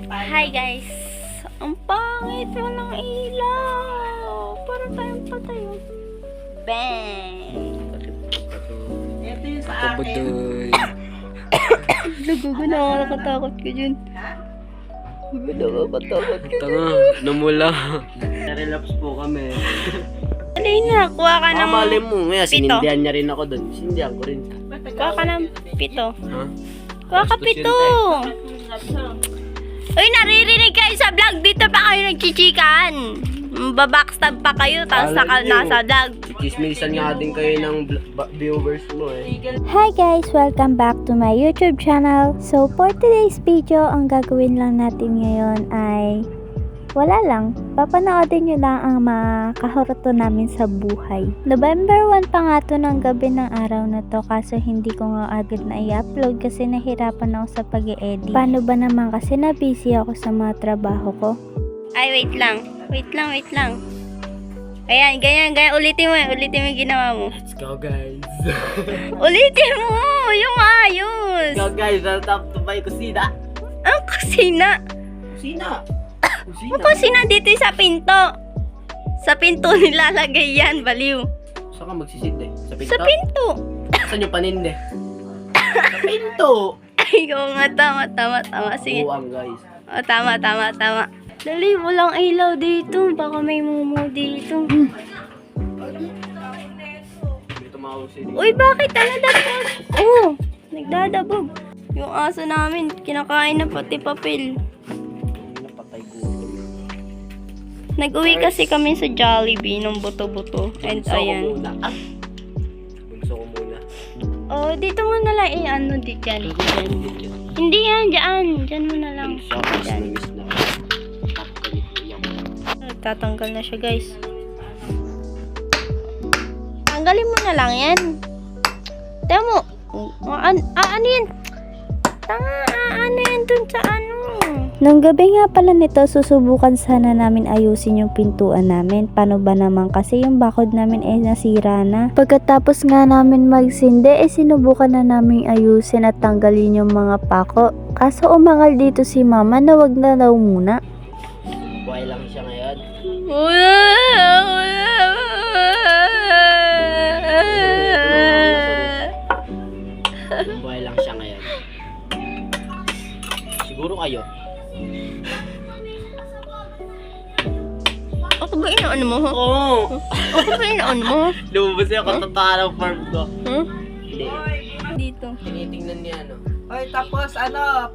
Hi guys! Ang pangit mo ng ilaw! Para tayong patayo. Bang! Ito yung sa akin. Kabudoy. Nagugo, nakakatakot ko dyan. Nakakatakot ko. Tanga, namula. Relax po kami. Alay na, kuha ka ng Mali mo, ngayon pito. sinindihan niya rin ako doon. Sinindihan ko rin. Kuha ka ng pito. Ha? Kuha ka Bastos pito! yun, Uy, naririnig kayo sa vlog! Dito pa kayo nagchichikan! Babackstab pa kayo, tapos Alam nyo. nasa vlog. Chismisan nga din kayo ng viewers mo eh. Hi guys! Welcome back to my YouTube channel. So for today's video, ang gagawin lang natin ngayon ay wala lang. Papanoodin nyo lang ang mga kahoroto namin sa buhay. November 1 pa nga to ng gabi ng araw na to, kaso hindi ko nga agad na i-upload kasi nahirapan ako sa pag-i-edit. Paano ba naman kasi na busy ako sa mga trabaho ko? Ay, wait lang. Wait lang. Ayan, ganyan. Ulitin mo yung ginawa mo. Let's go guys. Ulitin mo! Yung ayos! Let's go guys, welcome to my kusina. Ang kusina! Kusina? Ang kusina dito sa pinto. Sa pinto nilalagay yan, baliw. Saan ka magsisit eh? Sa pinto? Sa pinto! Saan yung paninde? Sa pinto! Ay, oo nga, tama. Sige. Buwang guys. O, tama. Dali, walang ilaw dito. Baka may mumu dito. Dito mausin. Uy, bakit? Nagdadabog? Oo, nagdadabog. Yung aso namin, kinakain na pati papel. Napatay ko. Nag-uwi kasi kami sa Jollibee ng buto-buto. And ayan. Bugso ko muna. Oh, dito mo na lang ano di dyan. Hindi yan, dyan. Dyan mo na lang. Dyan. Tatanggal na siya, guys. Tanggalin mo na lang yan. Tiyan mo. Ano yan? Ano yan dun sa ano? Nung gabi nga pala nito, susubukan sana namin ayusin yung pintuan namin. Paano ba naman kasi yung bakod namin ay nasira na. Pagkatapos nga namin magsindi, sinubukan na namin ayusin at tanggalin yung mga pako. Kaso umangal dito si mama na wag na daw muna. Buhay lang siya ngayon. Buhay lang siya ngayon. Siguro kayo. Ako ba inaano mo? Oo! Ako ba inaano mo? Lumabas yung katataan ng farm ko. Huh? Hindi. Dito. Tinitingnan niya ano. Oy, tapos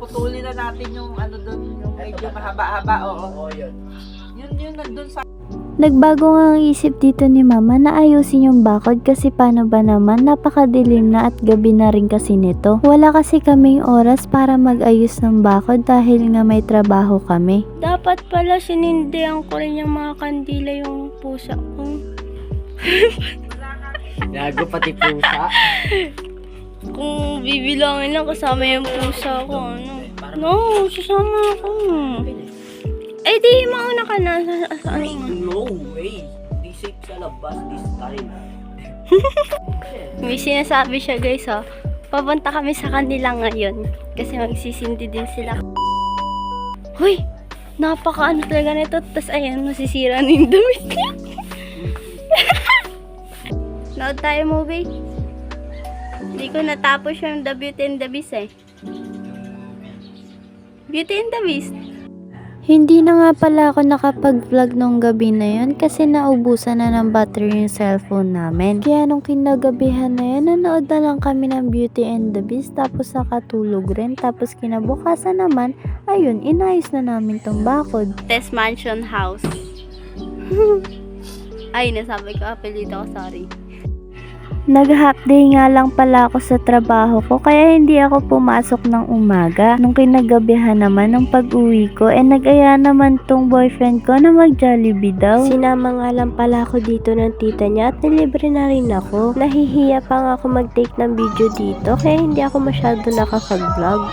putulin na natin yung doon, yung medyo mahaba-haba, oo. Oo, yun. Yun nandun sa Nagbago nga ang isip dito ni mama na ayusin yung bakod kasi paano ba naman napakadilim na at gabi na rin kasi nito. Wala kasi kaming oras para mag-ayos ng bakod dahil nga may trabaho kami. Dapat pala sinindihan ko rin yung mga kandila yung pusa ko. Gago pati pusa. Kung bibilangin lang kasama yung pusa ko, ano? No, sasama ako. Eh di, mauna ka na sa ano. No way. Di safe sa labas this time. May sinasabi siya, guys, ha. Papunta kami sa kanila ngayon. Kasi magsisindi din sila. Hoy! Napaka-ano talaga nito. Tapos ayan, masisira na yung damit niya. Nood tayo movie. Hindi ko natapos yung The Beauty and the Beast eh. Beauty and the Beast. Hindi na nga pala ako nakapag-vlog nung gabi na yun kasi naubusan na ng battery yung cellphone namin. Kaya nung kinagabihan na yun, nanood na lang kami ng Beauty and the Beast tapos nakatulog rin. Tapos kinabukasan naman, ayun, inayos na namin tong bakod. Test Mansion House. Ay, nasabi ko apelyido ko, sorry. Nag-half day nga lang pala ako sa trabaho ko kaya hindi ako pumasok ng umaga. Nung kinagabihan naman ng pag-uwi ko, nag-aya naman tong boyfriend ko na mag-Jollibee daw. Sinama nga lang pala ako dito ng tita niya at nilibre na rin ako. Nahihiya pa nga ako mag-take ng video dito kaya hindi ako masyado nakakag-vlog.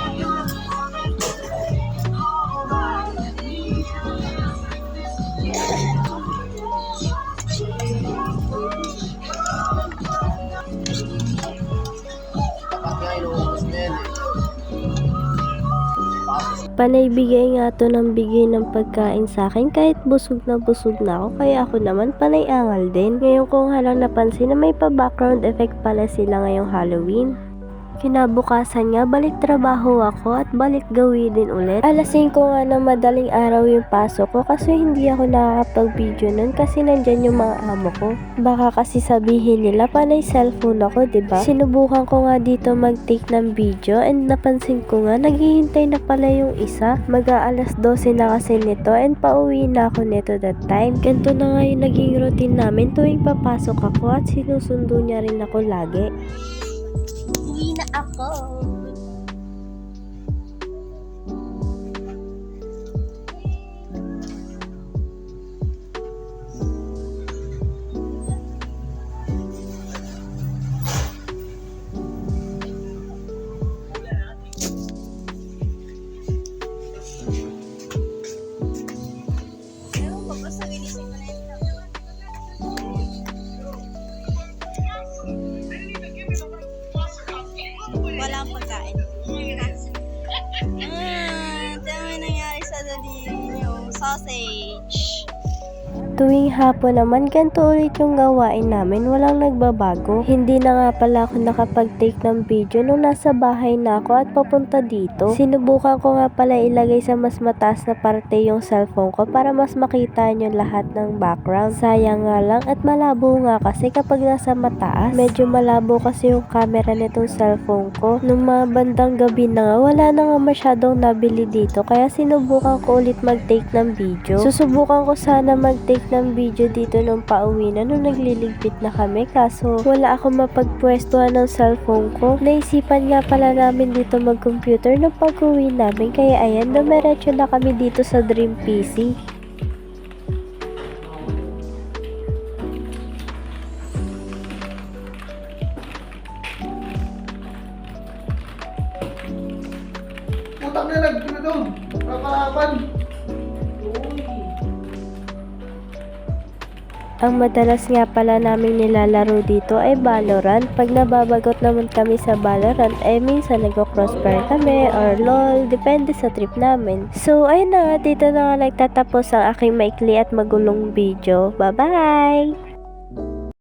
Panay bigay nga to ng bigay ng pagkain sa akin kahit busog na ako, kaya ako naman panay angal din. Ngayon ko nga lang napansin na may pa background effect pala sila ngayong Halloween. Kinabukasan nga, balik trabaho ako at balik gawin din ulit. Alas 5 nga na madaling araw yung pasok ko kasi hindi ako nakakapag-video nun kasi nandyan yung mga amo ko. Baka kasi sabihin nila panay cellphone ako, diba? Sinubukan ko nga dito mag-take ng video and napansin ko nga naghihintay na pala yung isa. Mag-aalas 12 na kasi nito and pauwi na ako nito that time. Ganito na nga yung naging routine namin tuwing papasok ako at sinusundo niya rin ako lagi. Uwi na ako. Walang pagkain. Dami nangyari sa daliri yung sausage. Tuwing hapon naman, ganito ulit yung gawain namin, walang nagbabago. Hindi na nga pala ako nakapag-take ng video nung nasa bahay na ako at papunta dito. Sinubukan ko nga pala ilagay sa mas mataas na parte yung cellphone ko para mas makita nyo lahat ng background. Sayang nga lang at malabo nga kasi kapag nasa mataas. Medyo malabo kasi yung camera nitong cellphone ko. Nung mga bandang gabi na nga, wala na nga masyadong nabili dito kaya sinubukan ko ulit mag-take ng video. Susubukan ko sana mag-take ng video dito nung pauwi na nung nagliligpit na kami kaso wala akong mapagpwestuhan ng cellphone ko. Naisipan nga pala namin dito mag-computer nung pag-uwi namin kaya ayan, dumiretso na kami dito sa Dream PC. Putak na nag-doon. Kapalaban. Ang madalas nga pala naming nilalaro dito ay Valorant. Pag nababagot naman kami sa Valorant ay minsan nagko-crossfire kami or LOL, depende sa trip namin. So ayun na nga, dito na nga nagtatapos ang aking maikli at magulong video. Bye bye!